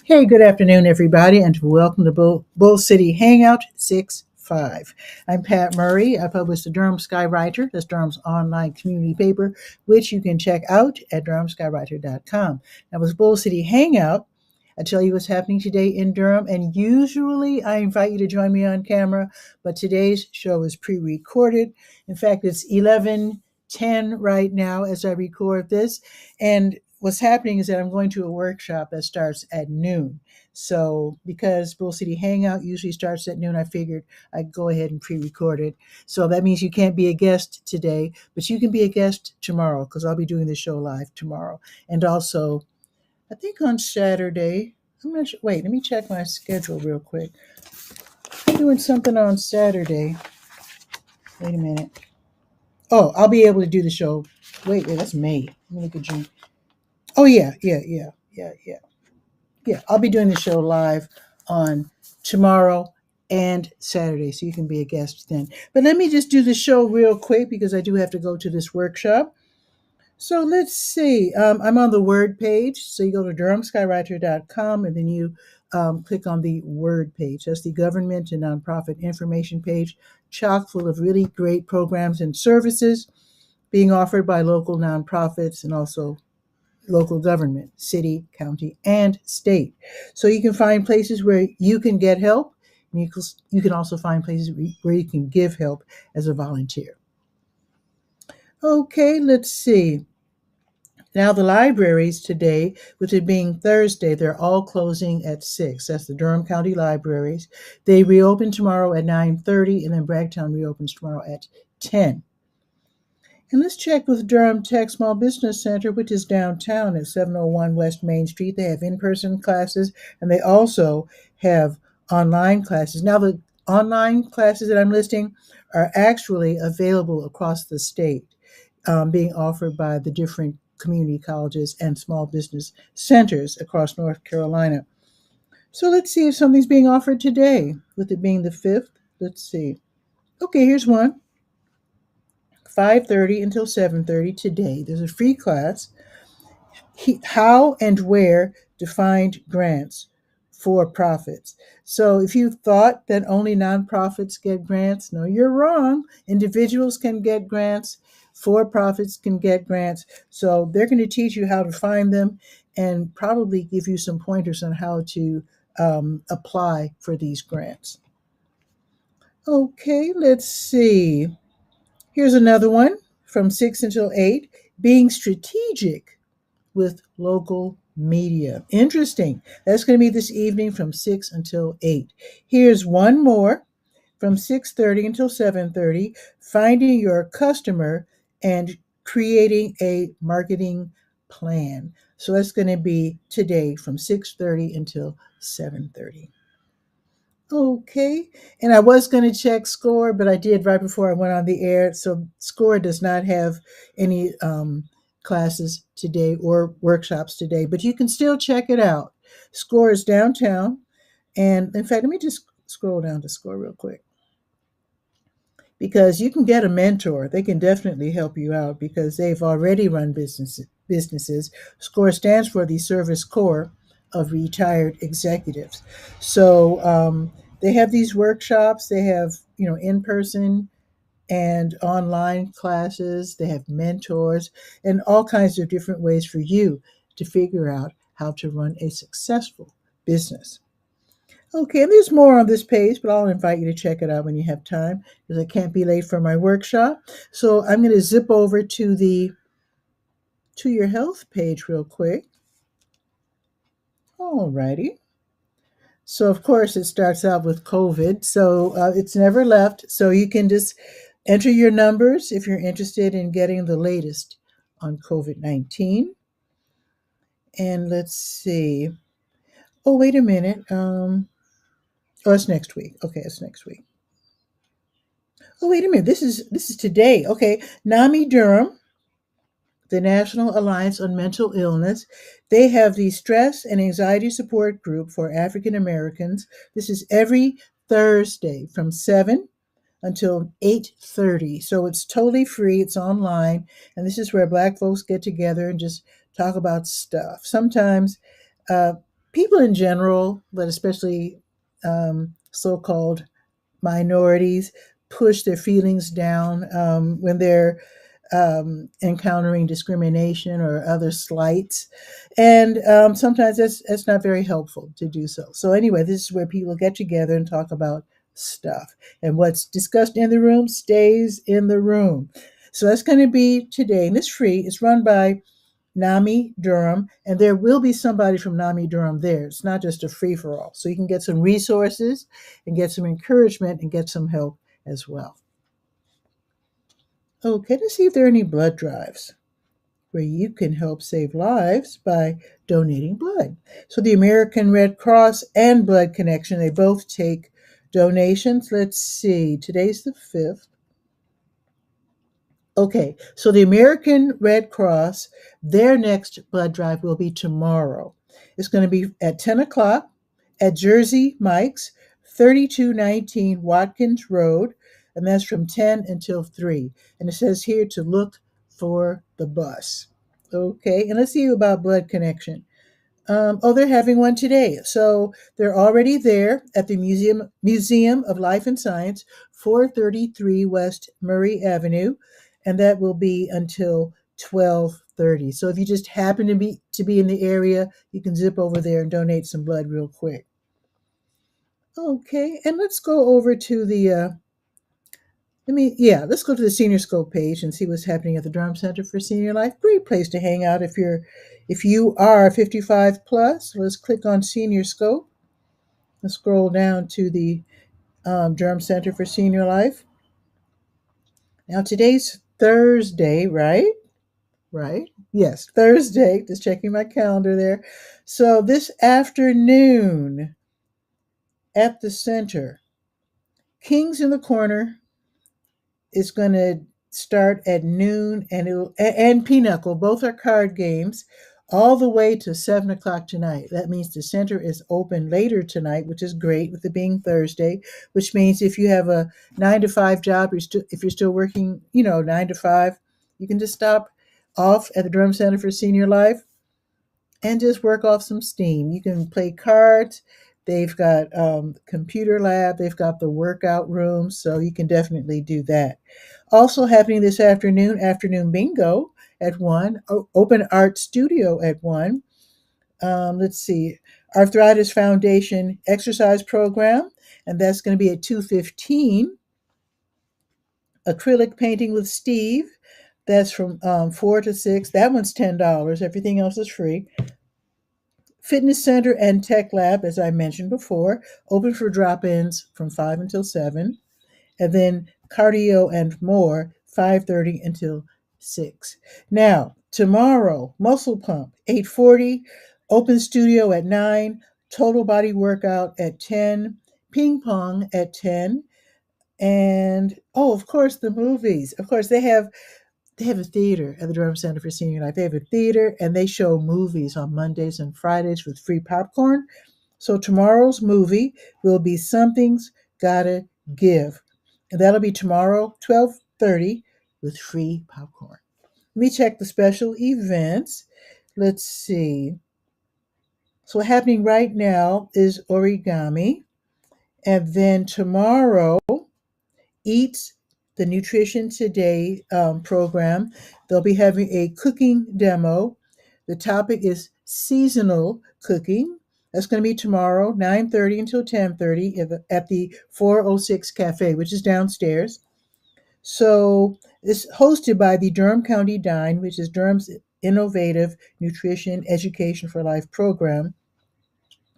Hey, good afternoon, everybody, and welcome to Bull City Hangout 6-5. I'm Pat Murray. I publish the Durham Skywriter, that's Durham's online community paper, which you can check out at durhamskywriter.com. Now, with Bull City Hangout, I tell you what's happening today in Durham, and usually I invite you to join me on camera, but today's show is pre-recorded. In fact, it's 11:10 right now as I record this, and what's happening is that I'm going to a workshop that starts at noon. So because Bull City Hangout usually starts at noon, I figured I'd go ahead and pre-record it. So that means you can't be a guest today, but you can be a guest tomorrow because I'll be doing the show live tomorrow. And also, I think on Saturday, I'm not sure. Wait, let me check my schedule real quick. I'm doing something on Saturday. Wait a minute. Oh, I'll be able to do the show. Wait, that's May. Let me look at June. Oh, yeah. I'll be doing the show live on tomorrow and Saturday, so you can be a guest then. But let me just do the show real quick because I do have to go to this workshop. So let's see. I'm on the Word page. So you go to durhamskywriter.com and then you click on the Word page. That's the government and nonprofit information page, chock full of really great programs and services being offered by local nonprofits and also local government, city, county, and state. So you can find places where you can get help. And you can also find places where you can give help as a volunteer. Okay, let's see. Now the libraries today, with it being Thursday, they're all closing at 6. That's the Durham County Libraries. They reopen tomorrow at 9:30, and then Bragtown reopens tomorrow at 10. And let's check with Durham Tech Small Business Center, which is downtown at 701 West Main Street. They have in-person classes, and they also have online classes. Now, the online classes that I'm listing are actually available across the state, being offered by the different community colleges and small business centers across North Carolina. So let's see if something's being offered today, with it being the 5th. Let's see. Okay, here's one. 5:30 until 7:30 today. There's a free class, How and Where to Find Grants for Profits. So if you thought that only nonprofits get grants, no, you're wrong. Individuals can get grants, for-profits can get grants. So they're going to teach you how to find them and probably give you some pointers on how to apply for these grants. Okay, let's see. Here's another one from 6 until 8, being strategic with local media. Interesting. That's going to be this evening from 6 until 8. Here's one more from 6:30 until 7:30, finding your customer and creating a marketing plan. So that's going to be today from 6:30 until 7:30. Okay. And I was going to check SCORE, but I did right before I went on the air. So SCORE does not have any classes today or workshops today, but you can still check it out. SCORE is downtown. And in fact, let me just scroll down to SCORE real quick because you can get a mentor. They can definitely help you out because they've already run businesses. SCORE stands for the Service Corps of Retired Executives. So they have these workshops. They have in person and online classes. They have mentors and all kinds of different ways for you to figure out how to run a successful business. Okay, and there's more on this page, but I'll invite you to check it out when you have time because I can't be late for my workshop. So I'm going to zip over to the To Your Health page real quick. Alrighty. So of course it starts out with COVID. So it's never left. So you can just enter your numbers if you're interested in getting the latest on COVID-19. And let's see. Oh, wait a minute. Oh, it's next week. Okay, it's next week. Oh, wait a minute. This is today. Okay, NAMI Durham, the National Alliance on Mental Illness. They have the Stress and Anxiety Support Group for African Americans. This is every Thursday from 7 until 8:30. So it's totally free. It's online, and this is where Black folks get together and just talk about stuff. Sometimes people in general, but especially so-called minorities, push their feelings down when they're encountering discrimination or other slights, and sometimes that's not very helpful to do so. So anyway, this is where people get together and talk about stuff, and what's discussed in the room stays in the room. So that's going to be today, and it's free. It's run by NAMI Durham, and there will be somebody from NAMI Durham there. It's not just a free for all. So you can get some resources and get some encouragement and get some help as well. Okay, let's see if there are any blood drives where you can help save lives by donating blood. So the American Red Cross and Blood Connection, they both take donations. Let's see, today's the 5th. Okay, so the American Red Cross, their next blood drive will be tomorrow. It's going to be at 10 o'clock at Jersey Mike's, 3219 Watkins Road, and that's from 10 until 3. And it says here to look for the bus. Okay, and let's see about Blood Connection. They're having one today. So they're already there at the Museum of Life and Science, 433 West Murray Avenue, and that will be until 12:30. So if you just happen to be in the area, you can zip over there and donate some blood real quick. Okay, and let's go over to the let's go to the Senior Scope page and see what's happening at the Durham Center for Senior Life. Great place to hang out if you are 55 plus. Let's click on Senior Scope. Let's scroll down to the Durham Center for Senior Life. Now today's Thursday, right? Right? Yes, Thursday. Just checking my calendar there. So this afternoon at the center, Kings in the Corner is going to start at noon, and Pinochle, both are card games, all the way to 7 o'clock tonight. That means the center is open later tonight, which is great with it being Thursday. Which means if you have a 9 to 5 job, if you're still working, 9 to 5, you can just stop off at the Durham Center for Senior Life and just work off some steam. You can play cards. They've got computer lab. They've got the workout room, so you can definitely do that. Also happening this afternoon bingo at 1, open art studio at 1. Let's see, Arthritis Foundation exercise program, and that's going to be at 2:15. Acrylic painting with Steve, that's from 4 to 6. That one's $10. Everything else is free. Fitness Center and Tech Lab, as I mentioned before, open for drop-ins from 5 until 7. And then Cardio and More, 5:30 until 6. Now, tomorrow, Muscle Pump, 8:40, Open Studio at 9, Total Body Workout at 10, Ping Pong at 10, and, of course, the movies. Of course, they have a theater at the Durham Center for Senior Life. They have a theater, and they show movies on Mondays and Fridays with free popcorn. So tomorrow's movie will be Something's Gotta Give. And that'll be tomorrow, 12:30, with free popcorn. Let me check the special events. Let's see. So happening right now is origami. And then tomorrow, Eats the Nutrition Today program. They'll be having a cooking demo. The topic is seasonal cooking. That's going to be tomorrow, 9:30 until 10:30 at the 406 Cafe, which is downstairs. So it's hosted by the Durham County Dine, which is Durham's innovative nutrition education for life program.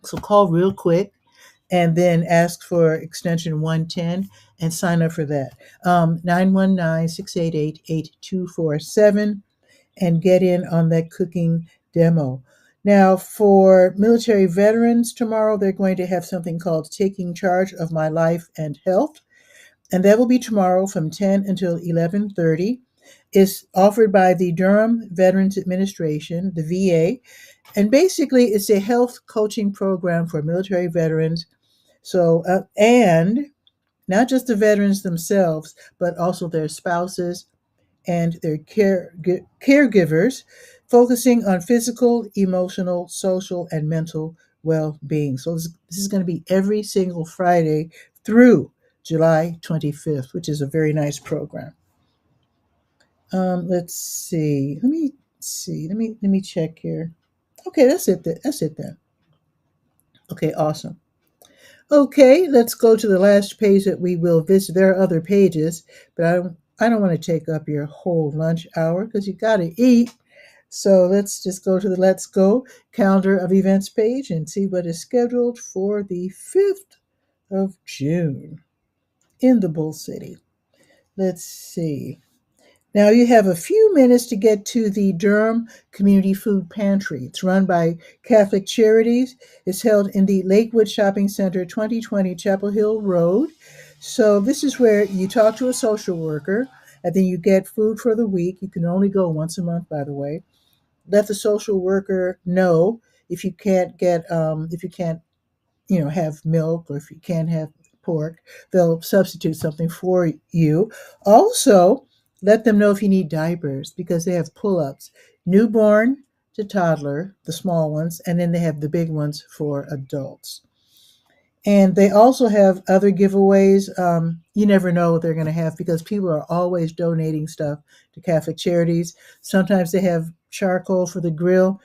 So call real quick and then ask for extension 110 and sign up for that. 919-688-8247 and get in on that cooking demo. Now, for military veterans tomorrow, they're going to have something called Taking Charge of My Life and Health, and that will be tomorrow from 10 until 11:30. It's offered by the Durham Veterans Administration, the VA, and basically it's a health coaching program for military veterans. So, and not just the veterans themselves, but also their spouses and their caregivers, focusing on physical, emotional, social, and mental well-being. So this is going to be every single Friday through July 25th, which is a very nice program. Let's see. Let me see. Let me check here. Okay, that's it. That's it then. Okay, awesome. Okay, let's go to the last page that we will visit. There are other pages, but I don't want to take up your whole lunch hour because you got to eat. So let's just go to the Let's Go calendar of events page and see what is scheduled for the 5th of June in the Bull City. Let's see. Now you have a few minutes to get to the Durham Community Food Pantry. It's run by Catholic Charities. It's held in the Lakewood Shopping Center, 2020 Chapel Hill Road. So this is where you talk to a social worker, and then you get food for the week. You can only go once a month, by the way. Let the social worker know if you can't have milk, or if you can't have pork, they'll substitute something for you. Also, let them know if you need diapers because they have pull-ups, newborn to toddler, the small ones, and then they have the big ones for adults. And they also have other giveaways. You never know what they're going to have because people are always donating stuff to Catholic Charities. Sometimes they have charcoal for the grill.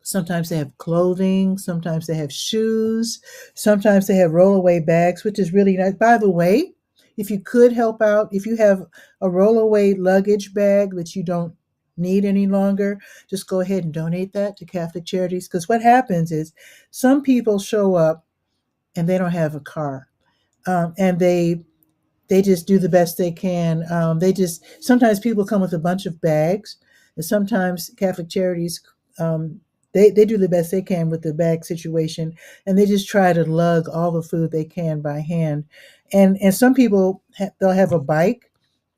Sometimes they have clothing, sometimes they have shoes, sometimes they have rollaway bags, which is really nice. By the way, if you could help out, if you have a rollaway luggage bag that you don't need any longer, just go ahead and donate that to Catholic Charities. Because what happens is some people show up and they don't have a car, and they just do the best they can. They just sometimes people come with a bunch of bags, and sometimes Catholic Charities they do the best they can with the bag situation, and they just try to lug all the food they can by hand. And some people they'll have a bike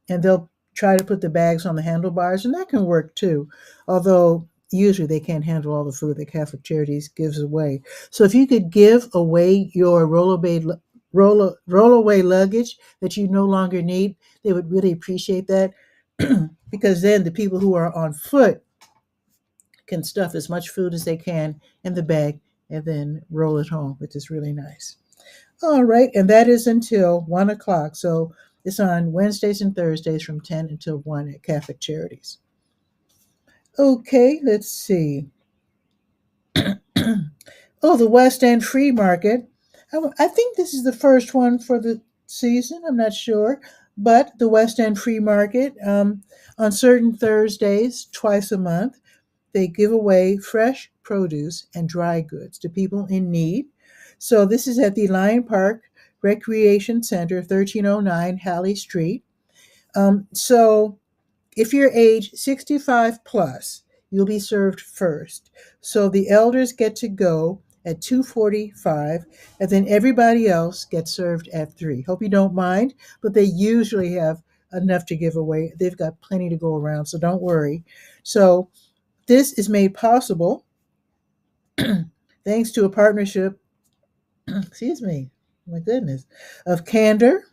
and they'll try to put the bags on the handlebars, and that can work too. Although usually they can't handle all the food that Catholic Charities gives away. So if you could give away your rollaway luggage that you no longer need, they would really appreciate that because then the people who are on foot can stuff as much food as they can in the bag and then roll it home, which is really nice. All right, and that is until 1 o'clock. So it's on Wednesdays and Thursdays from 10 until 1 at Catholic Charities. Okay, let's see. Oh, the West End Free Market. I think this is the first one for the season. I'm not sure. But the West End Free Market, on certain Thursdays, twice a month, they give away fresh produce and dry goods to people in need. So this is at the Lion Park Recreation Center, 1309 Halley Street. So if you're age 65 plus, you'll be served first. So the elders get to go at 2:45, and then everybody else gets served at 3. Hope you don't mind, but they usually have enough to give away. They've got plenty to go around, so don't worry. So this is made possible thanks to a partnership, excuse me, my goodness, of Candor,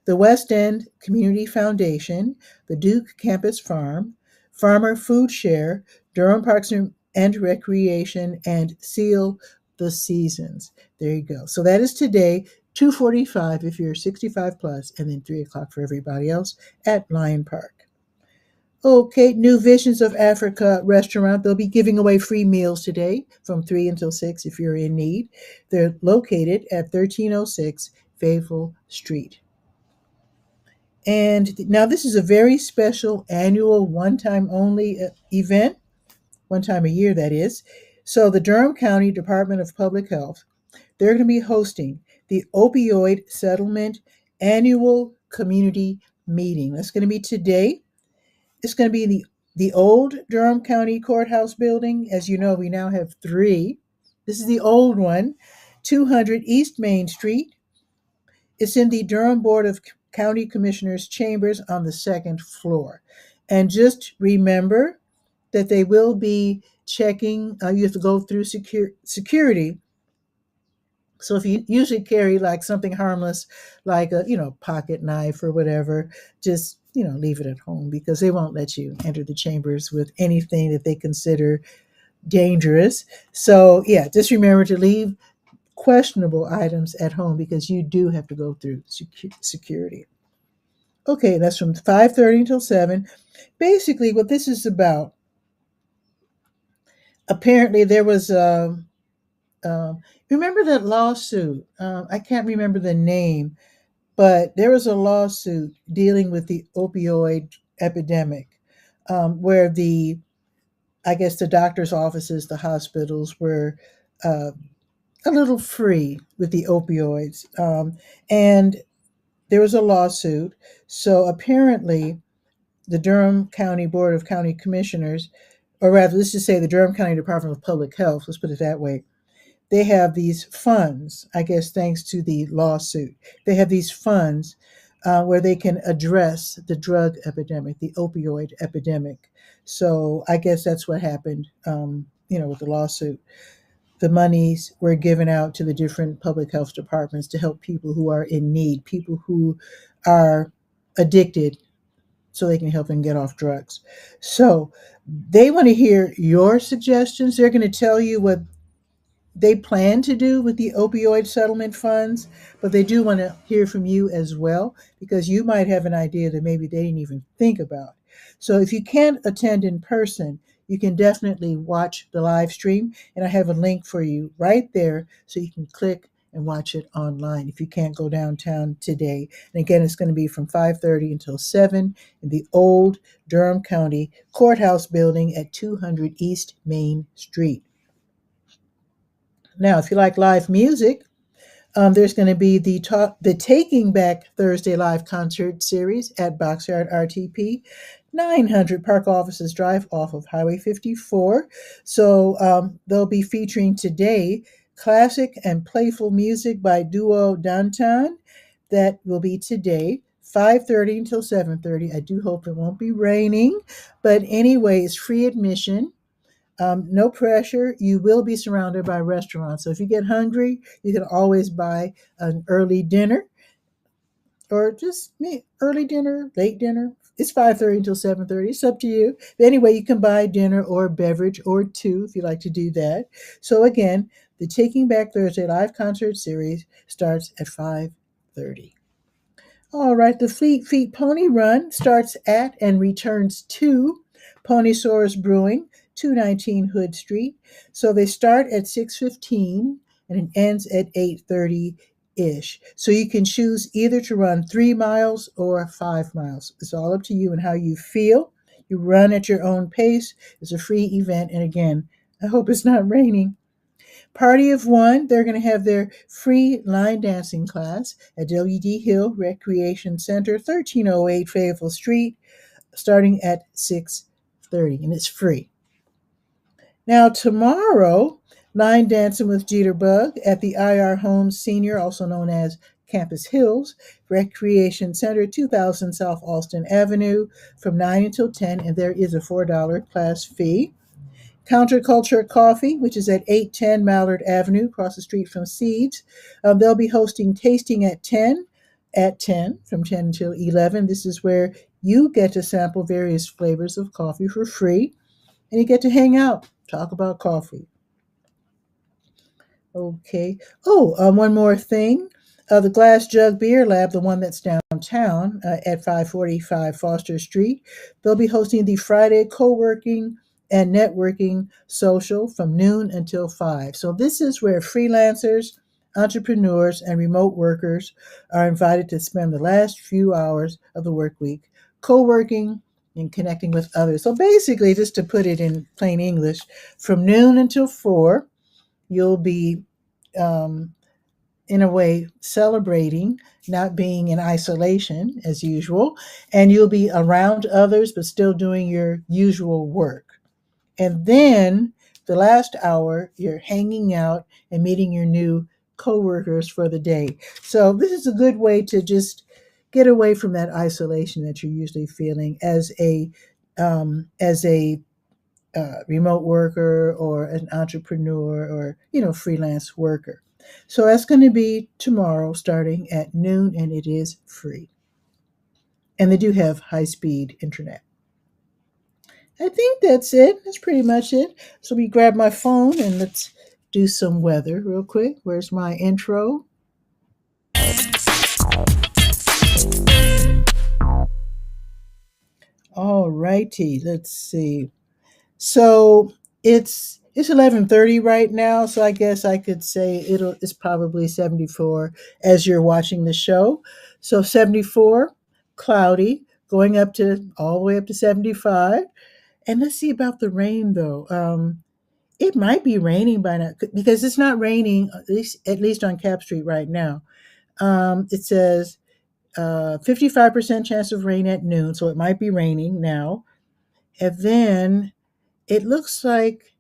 the West End Community Foundation, the Duke Campus Farm, Farmer Food Share, Durham Parks and Recreation, and Seal the Seasons. There you go. So that is today, 2:45 if you're 65 plus, and then 3 o'clock for everybody else at Lion Park. Okay, New Visions of Africa restaurant. They'll be giving away free meals today from 3 until 6 if you're in need. They're located at 1306 Fayetteville Street. And now this is a very special annual one-time only event, one time a year that is. So the Durham County Department of Public Health, they're going to be hosting the Opioid Settlement Annual Community Meeting. That's going to be today. It's going to be in the old Durham County Courthouse building. As you know, we now have 3. This is the old one, 200 East Main Street. It's in the Durham Board of County Commissioners chambers on the 2nd floor. And just remember that they will be checking, you have to go through security. So if you usually carry like something harmless, like a pocket knife or whatever, just leave it at home because they won't let you enter the chambers with anything that they consider dangerous. So, yeah, just remember to leave questionable items at home because you do have to go through security. Okay, that's from 5:30 until 7. Basically, what this is about, apparently there was remember that lawsuit? I can't remember the name, but there was a lawsuit dealing with the opioid epidemic, where I guess the doctor's offices, the hospitals were uh, a little free with the opioids. And there was a lawsuit. So apparently, the Durham County Board of County Commissioners, or rather, let's just say the Durham County Department of Public Health, let's put it that way, they have these funds, I guess, thanks to the lawsuit. They have these funds where they can address the drug epidemic, the opioid epidemic. So I guess that's what happened, with the lawsuit. The monies were given out to the different public health departments to help people who are in need, people who are addicted, so they can help them get off drugs. So they want to hear your suggestions. They're going to tell you what they plan to do with the opioid settlement funds, but they do want to hear from you as well because you might have an idea that maybe they didn't even think about. So if you can't attend in person, you can definitely watch the live stream, and I have a link for you right there so you can click and watch it online if you can't go downtown today. And again, it's going to be from 5:30 until 7 in the old Durham County Courthouse building at 200 East Main Street. Now, if you like live music, there's going to be the Taking Back Thursday live concert series at Boxyard RTP, 900 Park Offices Drive off of Highway 54. So they'll be featuring today classic and playful music by duo Dantan. That will be today. 5:30 until 7:30. I do hope it won't be raining, but anyway, it's free admission. No pressure. You will be surrounded by restaurants. So if you get hungry, you can always buy an early dinner or just early dinner, late dinner. It's 5:30 until 7:30. It's up to you. But anyway, you can buy dinner or beverage or two if you like to do that. So again, the Taking Back Thursday live concert series starts at 5:30. All right, the Fleet Feet Pony Run starts at and returns to Ponysaurus Brewing, 219 Hood Street. So they start at 6:15 and it ends at 8:30-ish. So you can choose either to run 3 miles or 5 miles. It's all up to you and how you feel. You run at your own pace. It's a free event. And again, I hope it's not raining. Party of One, they're going to have their free line dancing class at W.D. Hill Recreation Center, 1308 Fayetteville Street, starting at 6:30, and it's free. Now, tomorrow, line dancing with Jeter Bug at the IR Homes Senior, also known as Campus Hills Recreation Center, 2000 South Austin Avenue, from 9 until 10, and there is a $4 class fee. Counterculture Coffee, which is at 810 Mallard Avenue, across the street from Seeds. They'll be hosting tasting at 10, from 10 until 11. This is where you get to sample various flavors of coffee for free, and you get to hang out, talk about coffee. Okay. Oh, one more thing. The Glass Jug Beer Lab, the one that's downtown at 545 Foster Street, they'll be hosting the Friday co-working and networking social from noon until 5. So this is where freelancers, entrepreneurs, and remote workers are invited to spend the last few hours of the work week co-working and connecting with others. So basically, just to put it in plain English, from noon until 4, you'll be um, in a way celebrating not being in isolation as usual, and you'll be around others but still doing your usual work. And then the last hour, you're hanging out and meeting your new coworkers for the day. So this is a good way to just get away from that isolation that you're usually feeling as a remote worker or an entrepreneur or freelance worker. So that's going to be tomorrow starting at noon, and it is free, and they do have high speed internet. I think that's it. That's pretty much it. So we grab my phone and let's do some weather real quick. Where's my intro? All righty. Let's see. So it's 11:30 right now, so I guess I could say it's probably 74 as you're watching the show. So 74, cloudy, going up to all the way up to 75. And let's see about the rain though. It might be raining by now because it's not raining at least on Cap Street right now. It says 55% chance of rain at noon, so it might be raining now. And then it looks like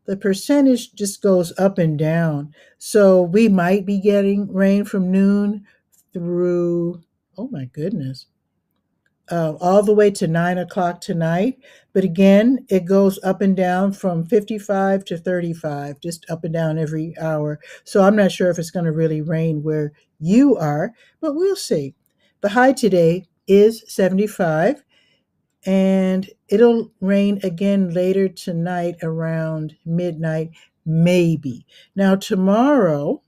the percentage just goes up and down. So we might be getting rain from noon through, oh my goodness, all the way to 9 o'clock tonight. But again, it goes up and down from 55 to 35, just up and down every hour. So I'm not sure if it's going to really rain where you are, but we'll see. The high today is 75, and it'll rain again later tonight around midnight, maybe. Now, tomorrow,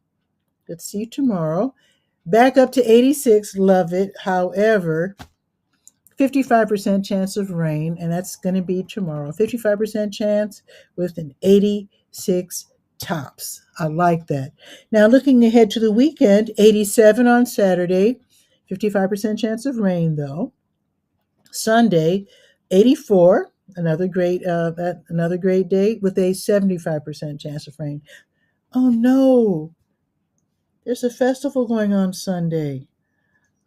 let's see, tomorrow, back up to 86, love it. However, 55% chance of rain, and that's going to be tomorrow. 55% chance with an 86 tops. I like that. Now, looking ahead to the weekend, 87 on Saturday, 55% chance of rain though. Sunday, 84, another great day with a 75% chance of rain. Oh no, there's a festival going on Sunday.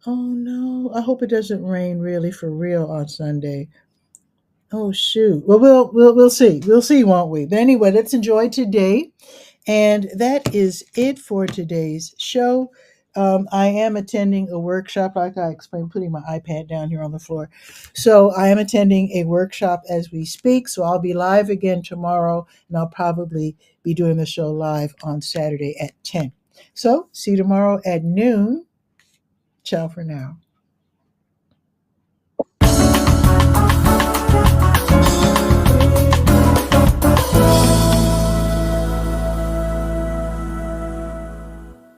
Oh no, I hope it doesn't rain really for real on Sunday. Oh shoot. Well, we'll see. We'll see, won't we? But anyway, let's enjoy today. And that is it for today's show. I am attending a workshop, like I explained, putting my iPad down here on the floor. So I am attending a workshop as we speak. So I'll be live again tomorrow, and I'll probably be doing the show live on Saturday at 10. So see you tomorrow at noon. Ciao for now.